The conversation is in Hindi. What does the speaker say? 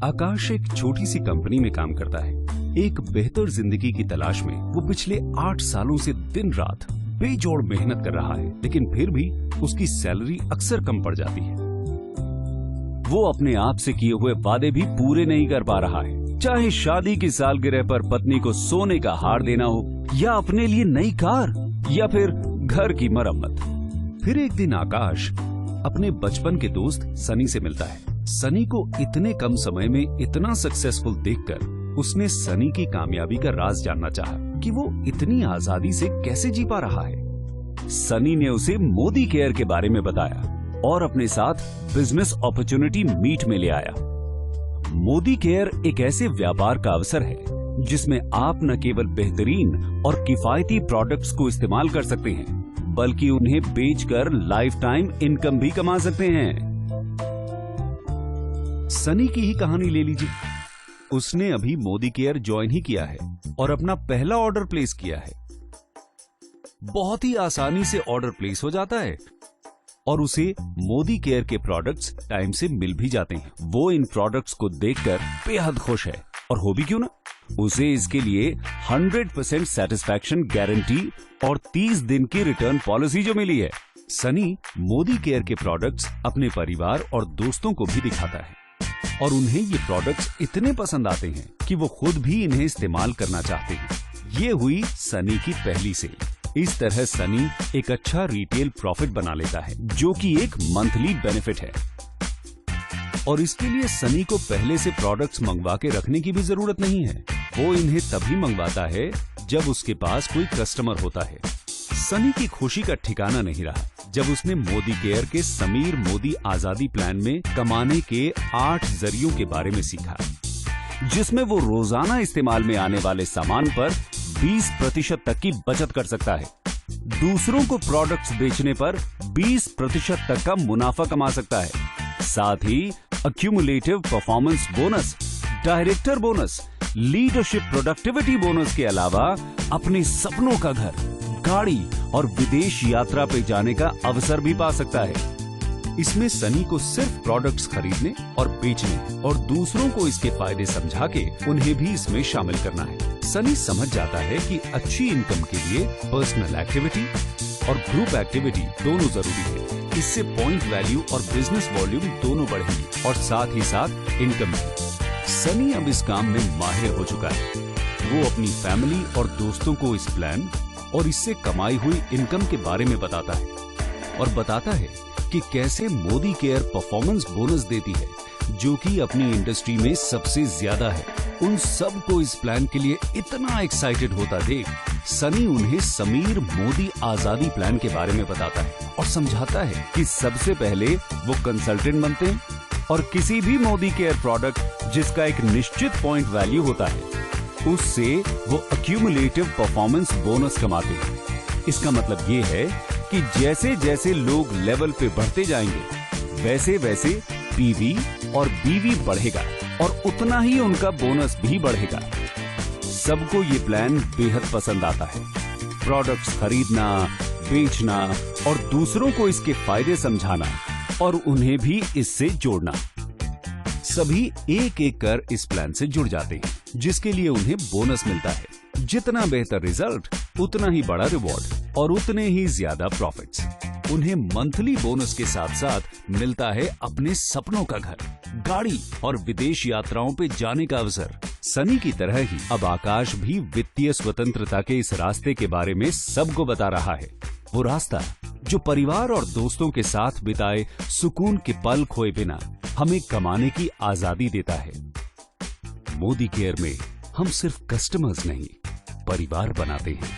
आकाश एक छोटी सी कंपनी में काम करता है। एक बेहतर जिंदगी की तलाश में वो पिछले 8 सालों से दिन रात बेजोड़ मेहनत कर रहा है, लेकिन फिर भी उसकी सैलरी अक्सर कम पड़ जाती है। वो अपने आप से किए हुए वादे भी पूरे नहीं कर पा रहा है, चाहे शादी की सालगिरह पर पत्नी को सोने का हार देना हो, या अपने लिए नई कार, या फिर घर की मरम्मत। फिर एक दिन आकाश अपने बचपन के दोस्त सनी से मिलता है। सनी को इतने कम समय में इतना सक्सेसफुल देखकर उसने सनी की कामयाबी का राज जानना चाहा कि वो इतनी आजादी से कैसे जी पा रहा है। सनी ने उसे मोदी केयर के बारे में बताया और अपने साथ बिजनेस अपॉर्चुनिटी मीट में ले आया। मोदी केयर एक ऐसे व्यापार का अवसर है जिसमें आप न केवल बेहतरीन और किफायती प्रोडक्ट्स को इस्तेमाल कर सकते हैं, बल्कि उन्हें बेचकर लाइफ टाइम इनकम भी कमा सकते हैं। सनी की ही कहानी ले लीजिए। उसने अभी मोदी केयर ज्वाइन ही किया है और अपना पहला ऑर्डर प्लेस किया है। बहुत ही आसानी से ऑर्डर प्लेस हो जाता है और उसे मोदी केयर के प्रोडक्ट्स टाइम से मिल भी जाते हैं। वो इन प्रोडक्ट्स को देखकर बेहद खुश है, और हो भी क्यों ना। उसे इसके लिए 100% सेटिस्फैक्शन गारंटी और 30 दिन की रिटर्न पॉलिसी जो मिली है। सनी मोदी केयर के प्रोडक्ट्स अपने परिवार और दोस्तों को भी दिखाता है और उन्हें ये प्रोडक्ट्स इतने पसंद आते हैं कि वो खुद भी इन्हें इस्तेमाल करना चाहते हैं। ये हुई सनी की पहली सेल। इस तरह सनी एक अच्छा रिटेल प्रॉफिट बना लेता है, जो कि एक मंथली बेनिफिट है। और इसके लिए सनी को पहले से प्रोडक्ट्स मंगवा के रखने की भी जरूरत नहीं है। वो इन्हें तभी मंगवाता है जब उसके पास कोई कस्टमर होता है। सनी की खुशी का ठिकाना नहीं रहा जब उसने मोदी केयर के समीर मोदी आजादी प्लान में कमाने के 8 जरियों के बारे में सीखा, जिसमें वो रोजाना इस्तेमाल में आने वाले सामान पर 20% तक की बचत कर सकता है। दूसरों को प्रोडक्ट्स बेचने पर 20% तक का मुनाफा कमा सकता है। साथ ही accumulative performance bonus, director bonus, leadership productivity bonus के अलावा अपने सपनों का घर, गाड़ी और विदेश यात्रा पे जाने का अवसर भी पा सकता है। इसमें सनी को सिर्फ प्रोडक्ट्स खरीदने और बेचने और दूसरों को इसके फायदे समझा के उन्हें भी इसमें शामिल करना है। सनी समझ जाता है कि अच्छी इनकम के लिए पर्सनल एक्टिविटी और ग्रुप एक्टिविटी दोनों जरूरी है। इससे पॉइंट वैल्यू और बिजनेस वॉल्यूम दोनों बढ़ेंगे और साथ ही साथ इनकम भी। सनी अब इस काम में माहिर हो चुका है। वो अपनी फैमिली और दोस्तों को इस प्लान और इससे कमाई हुई इनकम के बारे में बताता है और बताता है कि कैसे मोदी केयर परफॉर्मेंस बोनस देती है, जो कि अपनी इंडस्ट्री में सबसे ज्यादा है। उन सब को इस प्लान के लिए इतना एक्साइटेड होता देख सनी उन्हें समीर मोदी आजादी प्लान के बारे में बताता है और समझाता है कि सबसे पहले वो कंसल्टेंट बनते हैं और किसी भी मोदी केयर प्रोडक्ट जिसका एक निश्चित पॉइंट वैल्यू होता है, उससे वो अक्यूमुलेटिव परफॉर्मेंस बोनस कमाते हैं। इसका मतलब ये है कि जैसे जैसे लोग लेवल पे बढ़ते जाएंगे, वैसे वैसे पीवी और बीवी बढ़ेगा और उतना ही उनका बोनस भी बढ़ेगा। सबको ये प्लान बेहद पसंद आता है। प्रोडक्ट्स खरीदना, बेचना और दूसरों को इसके फायदे समझाना और उन्हें भी इससे जोड़ना। सभी एक एक कर इस प्लान से जुड़ जाते हैं, जिसके लिए उन्हें बोनस मिलता है। जितना बेहतर रिजल्ट, उतना ही बड़ा रिवॉर्ड और उतने ही ज्यादा प्रॉफिट्स। उन्हें मंथली बोनस के साथ साथ मिलता है अपने सपनों का घर, गाड़ी और विदेश यात्राओं पे जाने का अवसर। सनी की तरह ही अब आकाश भी वित्तीय स्वतंत्रता के इस रास्ते के बारे में सबको बता रहा है। वो रास्ता जो परिवार और दोस्तों के साथ बिताए सुकून के पल खोए बिना हमें कमाने की आजादी देता है। मोदी केयर में हम सिर्फ कस्टमर्स नहीं, परिवार बनाते हैं।